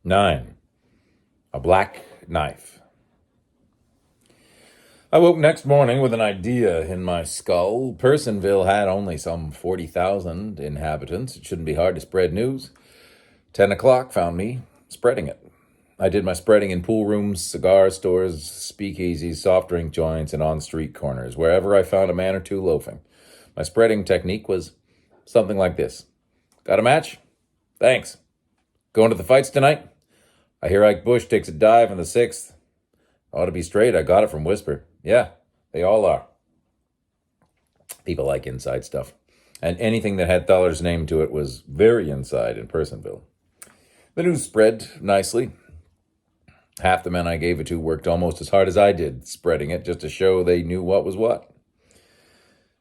9. A black knife. I woke next morning with an idea in my skull. Personville had only some 40,000 inhabitants. It shouldn't be hard to spread news. 10 o'clock found me spreading it. I did my spreading in pool rooms, cigar stores, speakeasies, soft drink joints, and on street corners, wherever I found a man or two loafing. My spreading technique was something like this. Got a match? Thanks. Going to the fights tonight? I hear Ike Bush takes a dive in the 6th. Ought to be straight. I got it from Whisper. Yeah, they all are. People like inside stuff. And anything that had Thaller's name to it was very inside in Personville. The news spread nicely. Half the men I gave it to worked almost as hard as I did spreading it just to show they knew what was what.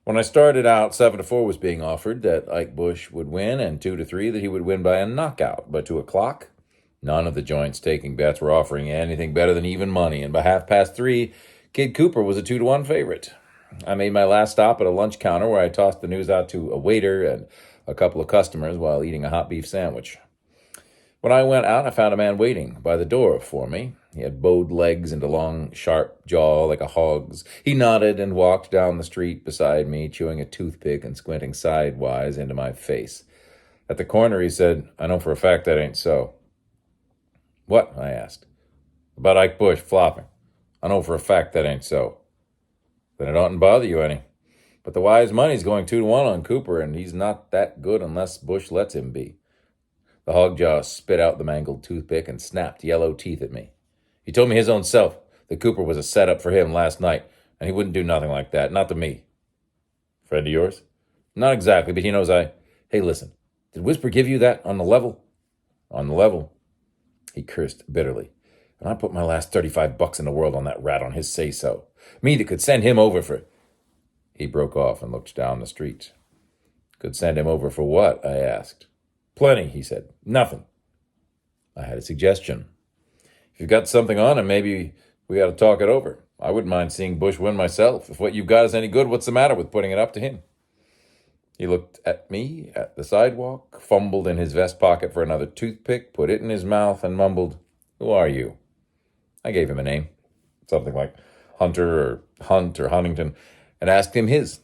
When I started out, 7-4 was being offered that Ike Bush would win and 2-3 that he would win by a knockout. But 2 o'clock, none of the joints taking bets were offering anything better than even money. And by 3:30, Kid Cooper was a 2-1 favorite. I made my last stop at a lunch counter where I tossed the news out to a waiter and a couple of customers while eating a hot beef sandwich. When I went out, I found a man waiting by the door for me. He had bowed legs and a long, sharp jaw like a hog's. He nodded and walked down the street beside me, chewing a toothpick and squinting sidewise into my face. At the corner, he said, I know for a fact that ain't so. What? I asked. About Ike Bush flopping. I know for a fact that ain't so. Then it oughtn't bother you any. But the wise money's going 2-1 on Cooper, and he's not that good unless Bush lets him be. The hogjaw spit out the mangled toothpick and snapped yellow teeth at me. He told me his own self that Cooper was a setup for him last night, and he wouldn't do nothing like that, not to me. Friend of yours? Not exactly, but he knows Hey, listen, did Whisper give you that on the level? On the level. He cursed bitterly. And I put my last $35 in the world on that rat on his say-so. Me that could send him over for... He broke off and looked down the street. Could send him over for what? I asked. Plenty, he said. Nothing. I had a suggestion. If you've got something on him, maybe we ought to talk it over. I wouldn't mind seeing Bush win myself. If what you've got is any good, what's the matter with putting it up to him? He looked at me at the sidewalk, fumbled in his vest pocket for another toothpick, put it in his mouth, and mumbled, Who are you? I gave him a name, something like Hunter or Hunt or Huntington, and asked him his.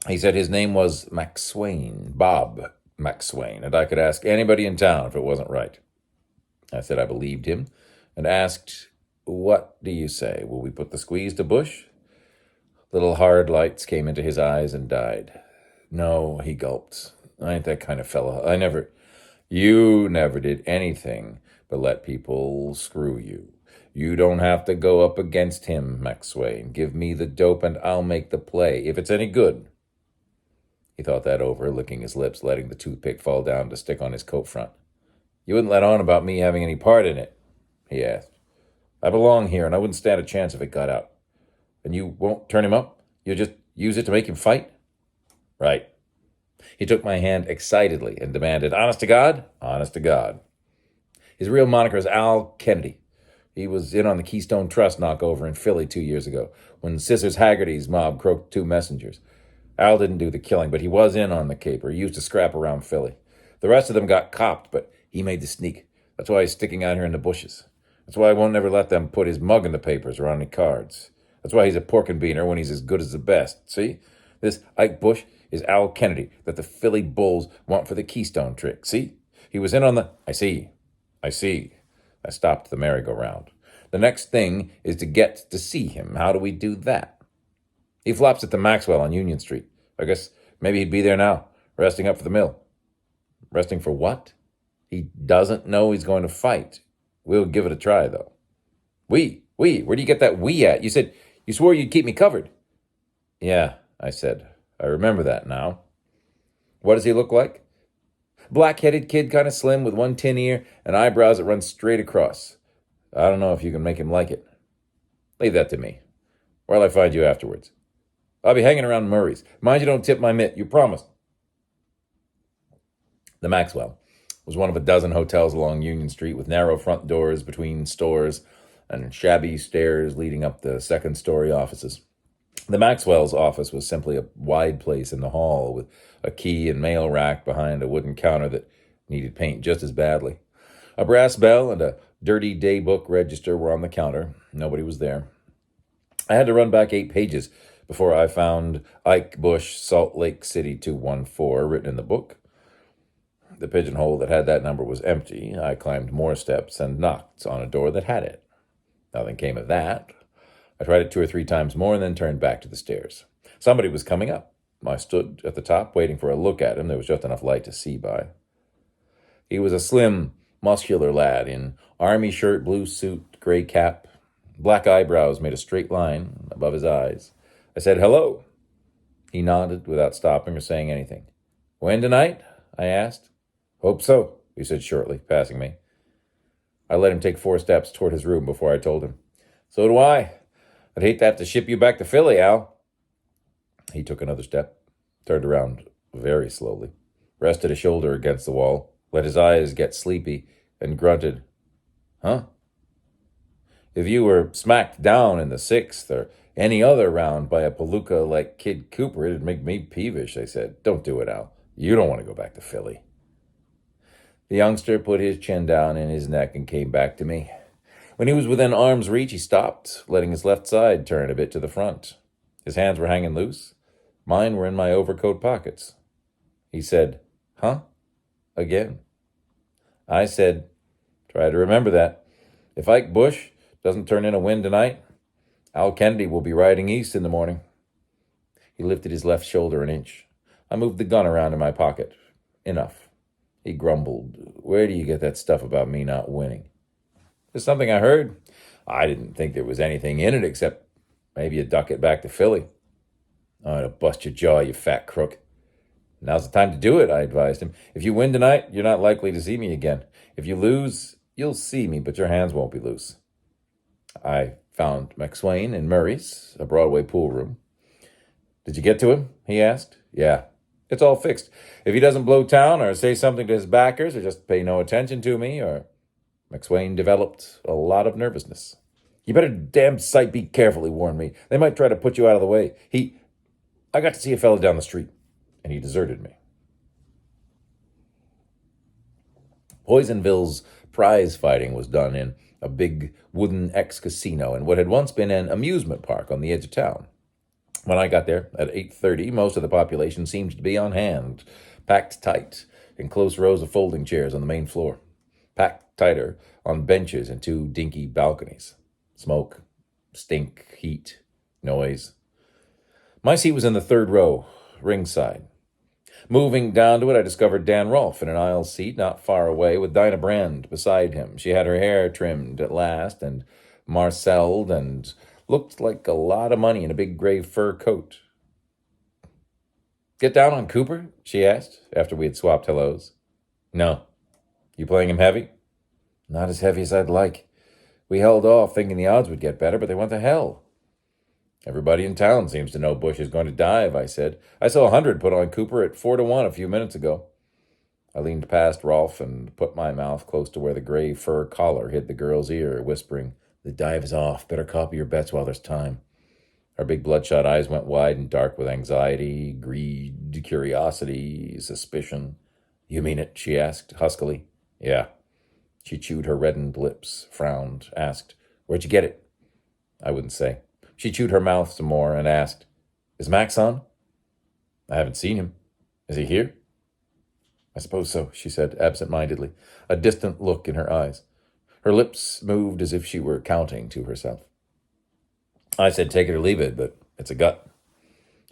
He said his name was McSwain, Bob McSwain, and I could ask anybody in town if it wasn't right. I said I believed him and asked, What do you say? Will we put the squeeze to Bush? Little hard lights came into his eyes and died. No, he gulped. I ain't that kind of fella. You never did anything but let people screw you. You don't have to go up against him, McSwain. Give me the dope and I'll make the play, if it's any good. He thought that over, licking his lips, letting the toothpick fall down to stick on his coat front. You wouldn't let on about me having any part in it, he asked. I belong here, and I wouldn't stand a chance if it got out. And you won't turn him up? You'll just use it to make him fight? Right. He took my hand excitedly and demanded, Honest to God? Honest to God. His real moniker is Al Kennedy. He was in on the Keystone Trust knockover in Philly 2 years ago, when Scissors Haggerty's mob croaked 2 messengers. Al didn't do the killing, but he was in on the caper. He used to scrap around Philly. The rest of them got copped, but he made the sneak. That's why he's sticking out here in the bushes. That's why I won't never let them put his mug in the papers or on any cards. That's why he's a pork and beaner when he's as good as the best. See? This Ike Bush is Al Kennedy that the Philly Bulls want for the Keystone trick. See? He was in on the... I see. I stopped the merry-go-round. The next thing is to get to see him. How do we do that? He flops at the Maxwell on Union Street. I guess maybe he'd be there now, resting up for the mill. Resting for what? He doesn't know he's going to fight. We'll give it a try, though. We? Where do you get that we at? You swore you'd keep me covered. Yeah, I said. I remember that now. What does he look like? Black-headed kid, kind of slim, with one tin ear and eyebrows that run straight across. I don't know if you can make him like it. Leave that to me. Where'll I find you afterwards? I'll be hanging around Murray's. Mind you don't tip my mitt. You promised. The Maxwell was one of a dozen hotels along Union Street with narrow front doors between stores and shabby stairs leading up the second-story offices. The Maxwell's office was simply a wide place in the hall with a key and mail rack behind a wooden counter that needed paint just as badly. A brass bell and a dirty daybook register were on the counter. Nobody was there. I had to run back 8 pages before I found Ike Bush, Salt Lake City 214, written in the book. The pigeonhole that had that number was empty. I climbed more steps and knocked on a door that had it. Nothing came of that. I tried it 2 or 3 times more and then turned back to the stairs. Somebody was coming up. I stood at the top waiting for a look at him. There was just enough light to see by. He was a slim, muscular lad in army shirt, blue suit, gray cap. Black eyebrows made a straight line above his eyes. I said, "Hello." He nodded without stopping or saying anything. "Win tonight?" I asked. "Hope so," he said shortly, passing me. I let him take 4 steps toward his room before I told him. "So do I. I'd hate to have to ship you back to Philly, Al." He took another step, turned around very slowly, rested a shoulder against the wall, let his eyes get sleepy, and grunted, "Huh? If you were smacked down in the 6th or any other round by a palooka like Kid Cooper, it'd make me peevish," I said. "Don't do it, Al. You don't want to go back to Philly." The youngster put his chin down in his neck and came back to me. When he was within arm's reach, he stopped, letting his left side turn a bit to the front. His hands were hanging loose. Mine were in my overcoat pockets. He said, "Huh?" again. I said, "Try to remember that. If Ike Bush doesn't turn in a win tonight, Al Kennedy will be riding east in the morning." He lifted his left shoulder an inch. I moved the gun around in my pocket. "Enough." He grumbled, "Where do you get that stuff about me not winning?" "It's something I heard. I didn't think there was anything in it except maybe you duck it back to Philly." "Oh, it'll bust your jaw, you fat crook." "Now's the time to do it," I advised him. "If you win tonight, you're not likely to see me again. If you lose, you'll see me, but your hands won't be loose." I found McSwain in Murray's, a Broadway pool room. "Did you get to him?" he asked. "Yeah. It's all fixed. If he doesn't blow town or say something to his backers or just pay no attention to me or..." McSwain developed a lot of nervousness. "You better damn sight be careful," he warned me. "They might try to put you out of the way. I got to see a fellow down the street, and he deserted me." Poisonville's prize fighting was done in a big wooden ex-casino in what had once been an amusement park on the edge of town. When I got there at 8:30, most of the population seemed to be on hand, packed tight in close rows of folding chairs on the main floor, packed tighter on benches and 2 dinky balconies. Smoke, stink, heat, noise. My seat was in the 3rd row, ringside. Moving down to it, I discovered Dan Rolfe in an aisle seat not far away with Dinah Brand beside him. She had her hair trimmed at last and marcelled and looked like a lot of money in a big gray fur coat. "Get down on Cooper?" she asked after we had swapped hellos. "No." "You playing him heavy?" "Not as heavy as I'd like. We held off thinking the odds would get better, but they went to hell." "Everybody in town seems to know Bush is going to dive," I said. "I saw 100 put on Cooper at 4-1 a few minutes ago." I leaned past Rolfe and put my mouth close to where the gray fur collar hid the girl's ear, whispering, "The dive is off. Better copy your bets while there's time." Her big bloodshot eyes went wide and dark with anxiety, greed, curiosity, suspicion. "You mean it?" she asked, huskily. "Yeah." She chewed her reddened lips, frowned, asked, "Where'd you get it?" I wouldn't say. She chewed her mouth some more and asked, "Is Max on?" "I haven't seen him. Is he here?" "I suppose so," she said absent-mindedly, a distant look in her eyes. Her lips moved as if she were counting to herself. I said, "Take it or leave it, but it's a gut."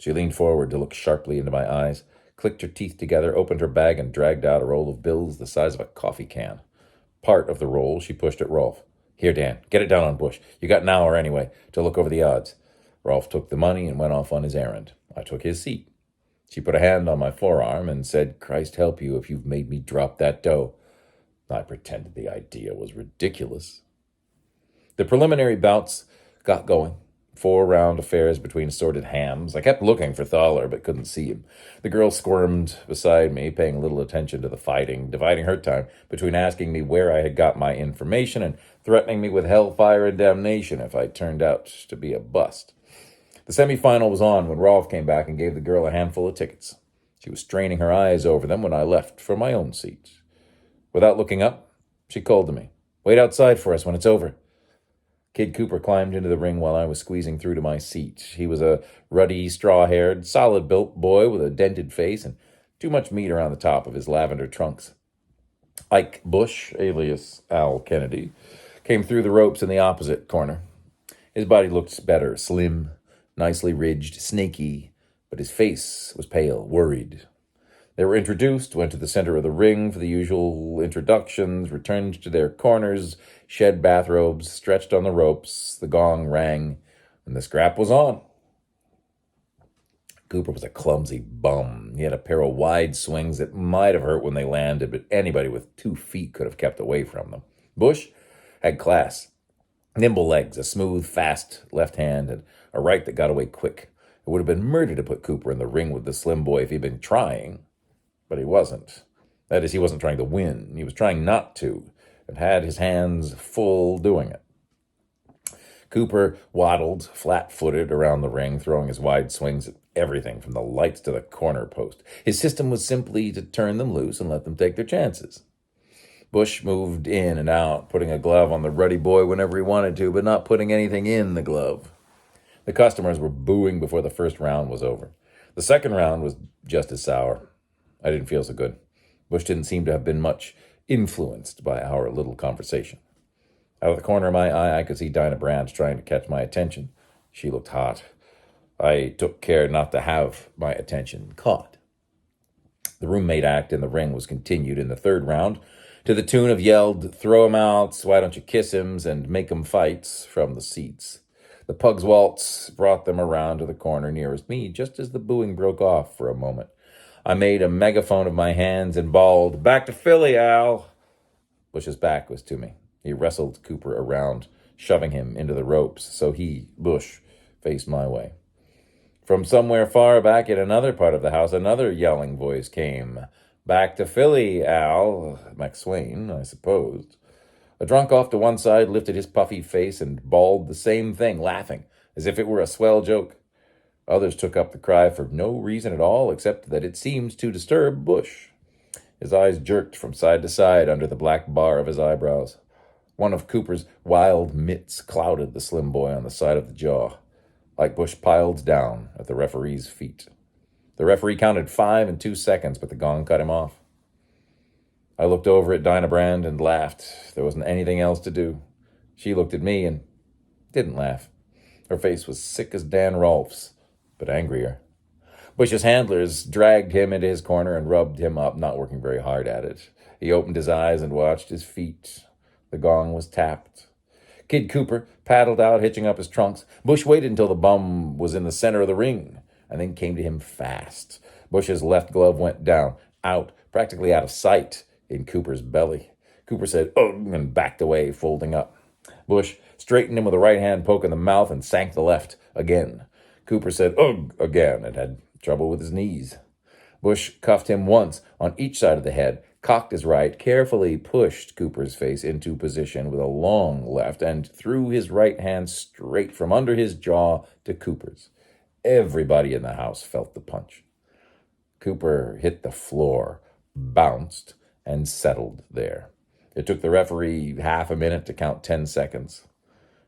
She leaned forward to look sharply into my eyes, clicked her teeth together, opened her bag, and dragged out a roll of bills the size of a coffee can. Part of the roll she pushed at Rolfe. "Here, Dan, get it down on Bush. You got an hour anyway to look over the odds." Rolfe took the money and went off on his errand. I took his seat. She put a hand on my forearm and said, "Christ help you if you've made me drop that dough." I pretended the idea was ridiculous. The preliminary bouts got going. 4-round affairs between assorted hams. I kept looking for Thaler, but couldn't see him. The girl squirmed beside me, paying little attention to the fighting, dividing her time between asking me where I had got my information and threatening me with hellfire and damnation if I turned out to be a bust. The semifinal was on when Rolfe came back and gave the girl a handful of tickets. She was straining her eyes over them when I left for my own seat. Without looking up, She called to me. Wait outside for us when it's over. Kid Cooper climbed into the ring while I was squeezing through to my seat. He was a ruddy, straw-haired, solid-built boy with a dented face and too much meat around the top of his lavender trunks. Ike Bush, alias Al Kennedy, came through the ropes in the opposite corner. His body looked better, slim, nicely ridged, snaky, but his face was pale, worried. They were introduced, went to the center of the ring for the usual introductions, returned to their corners, shed bathrobes, stretched on the ropes. The gong rang, and the scrap was on. Cooper was a clumsy bum. He had a pair of wide swings that might have hurt when they landed, but anybody with 2 feet could have kept away from them. Bush had class. Nimble legs, a smooth, fast left hand, and a right that got away quick. It would have been murder to put Cooper in the ring with the slim boy if he'd been trying. But he wasn't. That is, he wasn't trying to win. He was trying not to, and had his hands full doing it. Cooper waddled, flat-footed, around the ring, throwing his wide swings at everything from the lights to the corner post. His system was simply to turn them loose and let them take their chances. Bush moved in and out, putting a glove on the ruddy boy whenever he wanted to, but not putting anything in the glove. The customers were booing before the first round was over. The second round was just as sour. I didn't feel so good. Bush didn't seem to have been much influenced by our little conversation. Out of the corner of my eye, I could see Dinah Branch trying to catch my attention. She looked hot. I took care not to have my attention caught. The roommate act in the ring was continued in the third round to the tune of yelled, "Throw him out, why don't you kiss him," and "Make 'em fights" from the seats. The Pug's Waltz brought them around to the corner nearest me just as the booing broke off for a moment. I made a megaphone of my hands and bawled, "Back to Philly, Al!" Bush's back was to me. He wrestled Cooper around, shoving him into the ropes, so he, Bush, faced my way. From somewhere far back in another part of the house, another yelling voice came. "Back to Philly, Al." McSwain, I supposed. A drunk off to one side lifted his puffy face and bawled the same thing, laughing, as if it were a swell joke. Others took up the cry for no reason at all, except that it seemed to disturb Bush. His eyes jerked from side to side under the black bar of his eyebrows. One of Cooper's wild mitts clouded the slim boy on the side of the jaw. Like Bush piled down at the referee's feet. The referee counted 5 in 2 seconds, but the gong cut him off. I looked over at Dinah Brand and laughed. There wasn't anything else to do. She looked at me and didn't laugh. Her face was sick as Dan Rolfe's, but angrier. Bush's handlers dragged him into his corner and rubbed him up, not working very hard at it. He opened his eyes and watched his feet. The gong was tapped. Kid Cooper paddled out, hitching up his trunks. Bush waited until the bum was in the center of the ring, and then came to him fast. Bush's left glove went down, out, practically out of sight, in Cooper's belly. Cooper said, "Ugh," and backed away, folding up. Bush straightened him with a right hand poke in the mouth and sank the left again. Cooper said, "Ugh," again, and had trouble with his knees. Bush cuffed him once on each side of the head, cocked his right, carefully pushed Cooper's face into position with a long left, and threw his right hand straight from under his jaw to Cooper's. Everybody in the house felt the punch. Cooper hit the floor, bounced, and settled there. It took the referee half a minute to count 10 seconds.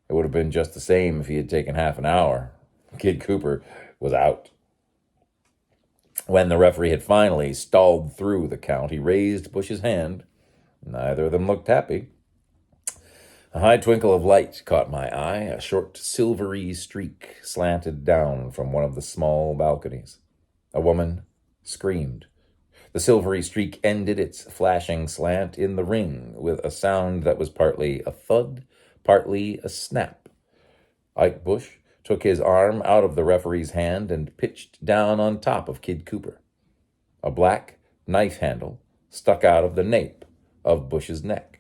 It would have been just the same if he had taken half an hour. Kid Cooper was out. When the referee had finally stalled through the count, he raised Bush's hand. Neither of them looked happy. A high twinkle of light caught my eye. A short silvery streak slanted down from one of the small balconies. A woman screamed. The silvery streak ended its flashing slant in the ring with a sound that was partly a thud, partly a snap. Ike Bush took his arm out of the referee's hand and pitched down on top of Kid Cooper. A black knife handle stuck out of the nape of Bush's neck.